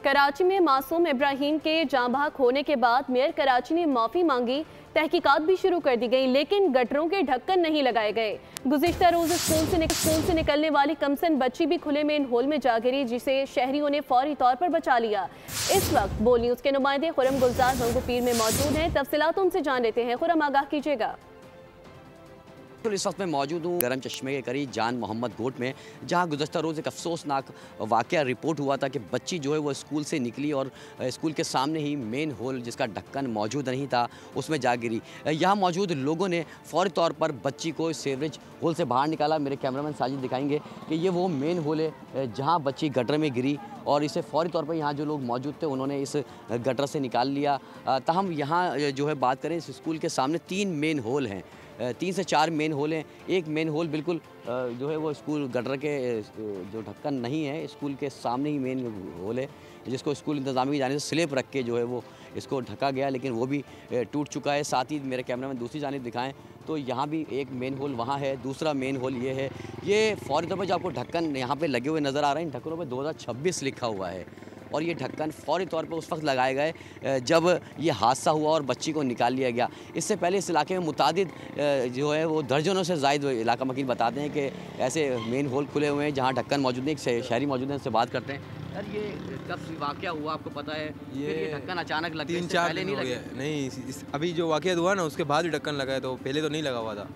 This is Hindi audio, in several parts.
कराची में मासूम इब्राहिम के जांबाक होने के बाद मेयर कराची ने माफ़ी मांगी। तहकीकात भी शुरू कर दी गई, लेकिन गटरों के ढक्कन नहीं लगाए गए। गुज़िश्ता रोज़ स्कूल से निकलने वाली कमसन बच्ची भी खुले मेन होल में जा गिरी, जिसे शहरियों ने फौरी तौर पर बचा लिया। इस वक्त बोल न्यूज़ के नुमाइंदे खुरम गुलजार मंगूपीर में मौजूद हैं। तफसीलात उनसे जान लेते हैं। खुरम, आगाह कीजिएगा। तो इस वक्त मैं मौजूद हूँ गरम चश्मे के करीब जान मोहम्मद गोट में, जहाँ गुज़श्ता रोज़ एक अफसोसनाक वाक़या रिपोर्ट हुआ था कि बच्ची जो है वो स्कूल से निकली और स्कूल के सामने ही मेन होल जिसका ढक्कन मौजूद नहीं था उसमें जा गिरी। यहाँ मौजूद लोगों ने फ़ौरी तौर पर बच्ची को सीवरेज होल से बाहर निकाला। मेरे कैमरामैन साजिद दिखाएंगे कि ये वो मेन होल है जहाँ बच्ची गटर में गिरी और इसे फ़ौरी तौर पर यहाँ जो लोग मौजूद थे उन्होंने इस गटर से निकाल लिया। ताहम यहाँ जो है बात करें, इस स्कूल के सामने 3 मेन होल हैं, 3 से 4 मेन होल हैं। एक मेन होल बिल्कुल जो है वो स्कूल गटर के जो ढक्कन नहीं है, स्कूल के सामने ही मेन होल है, जिसको स्कूल इंतज़ामिया की जाने से स्लिप रख के जो है वो इसको ढका गया, लेकिन वो भी टूट चुका है। साथ ही मेरे कैमरा में दूसरी जानिब दिखाएं तो यहाँ भी एक मेन होल वहाँ है, दूसरा मेन होल ये है। ये फ़ौरी तौर पर जो आपको ढक्कन यहाँ पे लगे हुए नज़र आ रहे हैं, इन ढक्कनों पे 2026 लिखा हुआ है और ये ढक्कन फ़ौरी तौर पर उस वक्त लगाए गए जब ये हादसा हुआ और बच्ची को निकाल लिया गया। इससे पहले इस इलाके में मुतादिद जो है वो दर्जनों से ज़ायद इलाका मकीन बताते हैं कि ऐसे मेन होल खुले हुए हैं जहाँ ढक्कन मौजूद नहीं। एक शहरी मौजूद हैं, उनसे बात करते हैं। यार, ये कब वाक़या हुआ आपको पता है? ये ढक्कन अचानक लग गया, 3-4 दिन हो गया। नहीं, अभी जो वाक़या हुआ ना उसके बाद ही ढक्कन लगाया, तो पहले तो नहीं लगा हुआ था,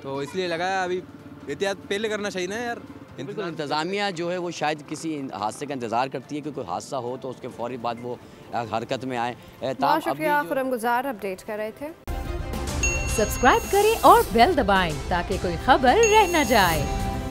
तो इसलिए लगाया। अभी एहतियात पहले करना चाहिए ना यार। इंतज़ामिया जो है वो शायद किसी हादसे का इंतज़ार करती है कि कोई हादसा हो तो उसके फ़ौरी बाद वो हरकत में आए। बहुत शुक्रिया खुरम गुलजार, अपडेट कर रहे थे। सब्सक्राइब करें और बेल दबाएं ताकि कोई खबर रह न जाए।